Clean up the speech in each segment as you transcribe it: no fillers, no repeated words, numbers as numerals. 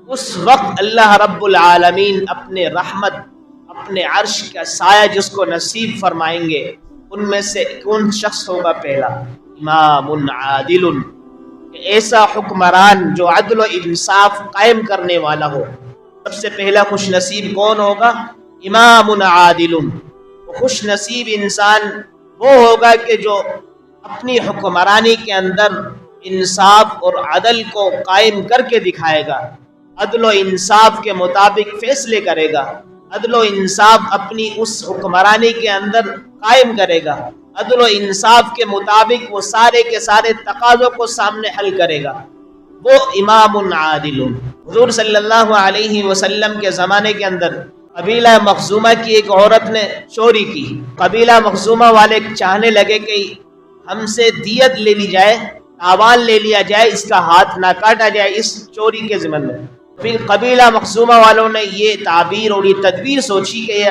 اس وقت اللہ رب العالمین اپنے رحمت، اپنے عرش کا سایہ جس کو نصیب فرمائیں گے، ان میں سے کون شخص ہوگا؟ پہلا امام عادل، ایسا حکمران جو عدل و انصاف قائم کرنے والا ہو۔ سب سے پہلا خوش نصیب کون ہوگا؟ امام عادل۔ خوش نصیب انسان وہ ہوگا کہ جو اپنی حکمرانی کے اندر انصاف اور عدل کو قائم کر کے دکھائے گا، عدل و انصاف کے مطابق فیصلے کرے گا، عدل و انصاف اپنی اس حکمرانی کے اندر قائم کرے گا، عدل و انصاف کے مطابق وہ سارے کے سارے تقاضوں کو سامنے حل کرے گا، وہ امام عادل۔ حضور صلی اللہ علیہ وسلم کے زمانے کے اندر قبیلہ مخزومہ کی ایک عورت نے چوری کی۔ قبیلہ مخزومہ والے چاہنے لگے کہ ہم سے دیت لے لی جائے، تاوان لے لیا جائے، اس کا ہاتھ نہ کاٹا جائے اس چوری کے ضمن میں۔ پھر قبیلہ مخزومہ والوں نے یہ تعبیر اور یہ تدبیر سوچی کہ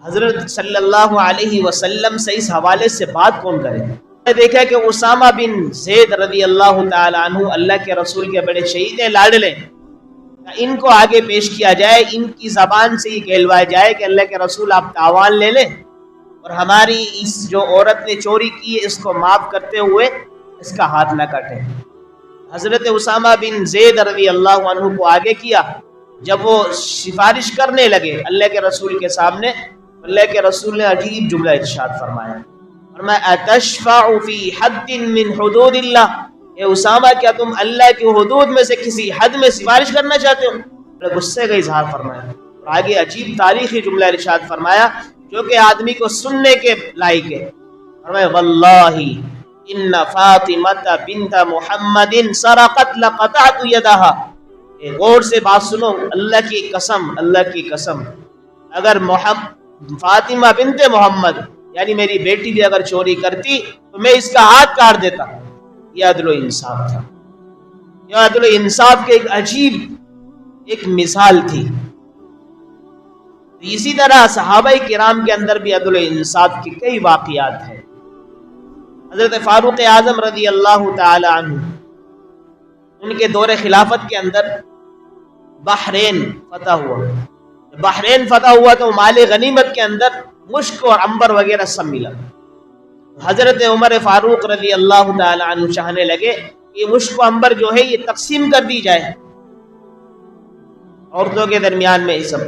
حضرت صلی اللہ علیہ وسلم سے اس حوالے سے بات کون کرے۔ دیکھا کہ اسامہ بن زید رضی اللہ تعالی عنہ اللہ کے رسول کے بڑے شہید ہیں، لاڈلے، ان کو آگے پیش کیا جائے، ان کی زبان سے یہ کہلوایا جائے کہ اللہ کے رسول آپ تاوان لے لیں اور ہماری اس جو عورت نے چوری کی ہے اس کو معاف کرتے ہوئے اس کا ہاتھ نہ کاٹیں۔ حضرت اسامہ بن زید رضی اللہ عنہ کو آگے کیا۔ جب وہ سفارش کرنے لگے اللہ کے رسول کے سامنے، اللہ کے رسول نے عجیب جملہ ارشاد فرمایا، فرمایا اتشفع فی حد من حدود اللہ، اے اسامہ کیا تم اللہ کی حدود میں سے کسی حد میں سفارش کرنا چاہتے ہو؟ بڑے غصے کا اظہار فرمایا اور آگے عجیب تاریخی جملہ ارشاد فرمایا جو کہ آدمی کو سننے کے لائق ہے۔ فرمایا واللہ ان فاطمہ بنت محمد سرقت لقطعت یدها، غور سے بات سنو، اللہ کی قسم، اللہ کی قسم، اگر فاطمہ بنت محمد یعنی میری بیٹی بھی اگر چوری کرتی تو میں اس کا ہاتھ کاٹ دیتا۔ یہ عدل و انصاف تھا، یہ عدل و انصاف کے ایک عجیب ایک مثال تھی۔ اسی طرح صحابہ کرام کے اندر بھی عدل و انصاف کی کئی واقعات ہیں۔ حضرت فاروق اعظم رضی اللہ تعالی عنہ، ان کے دور خلافت کے اندر بحرین فتح ہوا۔ بحرین فتح ہوا تو مال غنیمت کے اندر مشک اور عنبر وغیرہ سب ملا۔ حضرت عمر فاروق رضی اللہ تعالی عنہ چاہنے لگے کہ مشک و عنبر جو ہے یہ تقسیم کر دی جائے عورتوں کے درمیان میں، یہ سب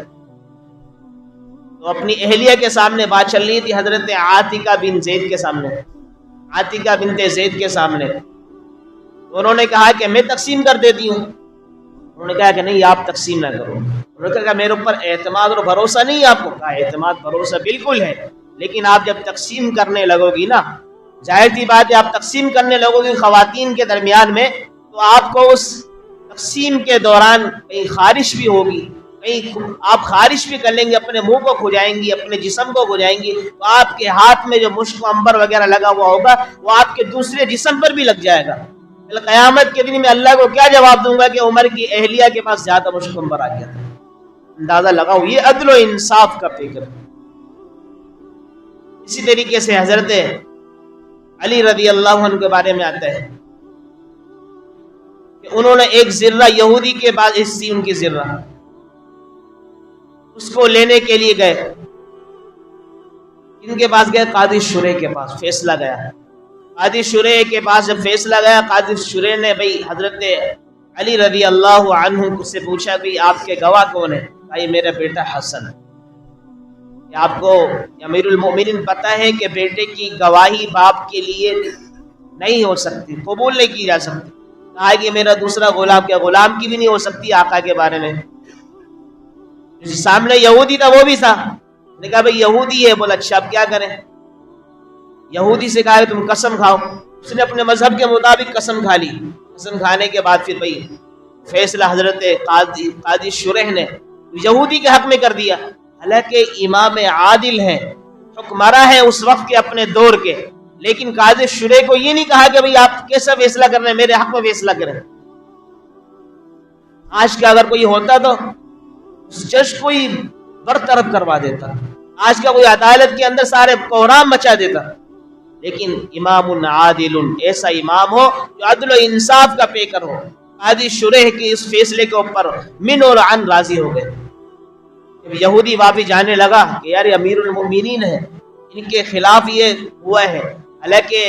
تو اپنی اہلیہ کے سامنے بات چل رہی تھی، حضرت عاتکہ بن زید کے سامنے، عاتکہ بنت زید کے سامنے انہوں نے کہا کہ میں تقسیم کر دیتی ہوں۔ انہوں نے کہا کہ نہیں آپ تقسیم نہ کرو۔ انہوں نے کہا میرے اوپر اعتماد اور بھروسہ نہیں ہے آپ کو؟ کہا اعتماد بھروسہ بالکل ہے، لیکن آپ جب تقسیم کرنے لگو گی نا، ظاہر سی بات ہے آپ تقسیم کرنے لگو گی خواتین کے درمیان میں، تو آپ کو اس تقسیم کے دوران کہیں خارش بھی ہوگی، کہیں آپ خارش بھی کر لیں گے، اپنے منہ کو کھجائیں گی، اپنے جسم کو کھجائیں گی، تو آپ کے ہاتھ میں جو مشک و عنبر وغیرہ لگا ہوا ہوگا وہ آپ کے دوسرے جسم پر بھی لگ جائے گا۔ قیامت کے دن میں اللہ کو کیا جواب دوں گا کہ عمر کی اہلیہ کے پاس زیادہ مشک و عنبر آ گیا تھا۔ اندازہ لگاؤ، یہ عدل و انصاف کا فکر۔ اسی طریقے سے حضرت علی رضی اللہ عنہ کے بارے میں آتا ہے کہ انہوں نے ایک ذرہ یہودی کے پاس حصی، ان کی ذرہ اس کو لینے کے لیے گئے، ان کے پاس گئے قاضی شریح کے پاس، فیصلہ گیا۔ قاضی شریح کے پاس جب فیصلہ گیا، قاضی شریح نے بھئی حضرت علی رضی اللہ عنہ سے پوچھا کہ آپ کے گواہ کون ہے؟ کہا یہ میرا بیٹا حسن ہے۔ آپ کو امیر المومنین پتہ ہے کہ بیٹے کی گواہی باپ کے لیے نہیں ہو سکتی، قبول نہیں کی جا سکتی۔ کہا کہ میرا دوسرا غلام، کیا غلام کی بھی نہیں ہو سکتی آقا کے بارے میں؟ سامنے یہودی تھا، وہ بھی تھا، نے کہا بھئی یہودی ہے۔ بولا اچھا اب کیا کریں؟ یہودی سے کہا کہ تم قسم کھاؤ۔ اس نے اپنے مذہب کے مطابق قسم کھا لی۔ قسم کھانے کے بعد پھر بھئی فیصلہ حضرت قاضی شریح نے یہودی کے حق میں کر دیا، حالانکہ امام عادل ہیں، حکمراں ہیں اس وقت کے اپنے دور کے، لیکن قاضی شریح کو یہ نہیں کہا کہ بھئی آپ کیسا فیصلہ کر رہے ہیں، میرے حق میں فیصلہ کریں۔ آج کا اگر کوئی ہوتا تو اس جج کو ہی برطرف کروا دیتا، آج کا کوئی عدالت کے اندر سارے کوہرام مچا دیتا، لیکن امام عادل، ایسا امام ہو جو عدل و انصاف کا پیکر ہو، قاضی شریح کے اس فیصلے کے اوپر من اور عن راضی ہو گئے. جب یہودی واپس جانے لگا کہ یار یہ امیر المومنین ہے، ان کے خلاف یہ ہوا ہے، حالانکہ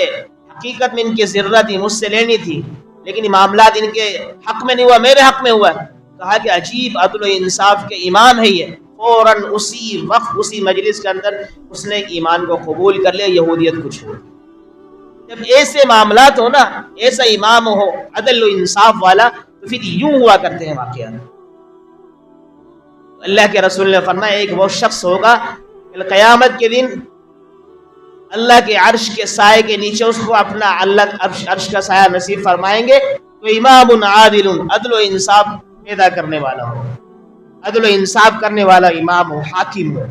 حقیقت میں ان کی ضرورت تھی، مجھ سے لینی تھی، لیکن یہ معاملات ان کے حق میں نہیں ہوا، میرے حق میں ہوا. کہا کہ عجیب عدل و انصاف کے امام ہے یہ. فوراً اسی وقت اسی مجلس کے اندر اس نے ایمان کو قبول کر لیا، یہودیت کو چھوڑ. جب ایسے معاملات ہو نا، ایسا امام ہو عدل و انصاف والا، تو پھر یوں ہوا کرتے ہیں واقعات. اللہ کے رسول نے فرمایا ایک وہ شخص ہوگا قیامت کے دن اللہ کے عرش کے سائے کے نیچے اس کو اپنا اللہ عرش کا سایہ نصیب فرمائیں گے. تو امام عادل، عدل و انصاف پیدا کرنے والا ہو، عدل و انصاف کرنے والا امام ہو، حاکم ہو.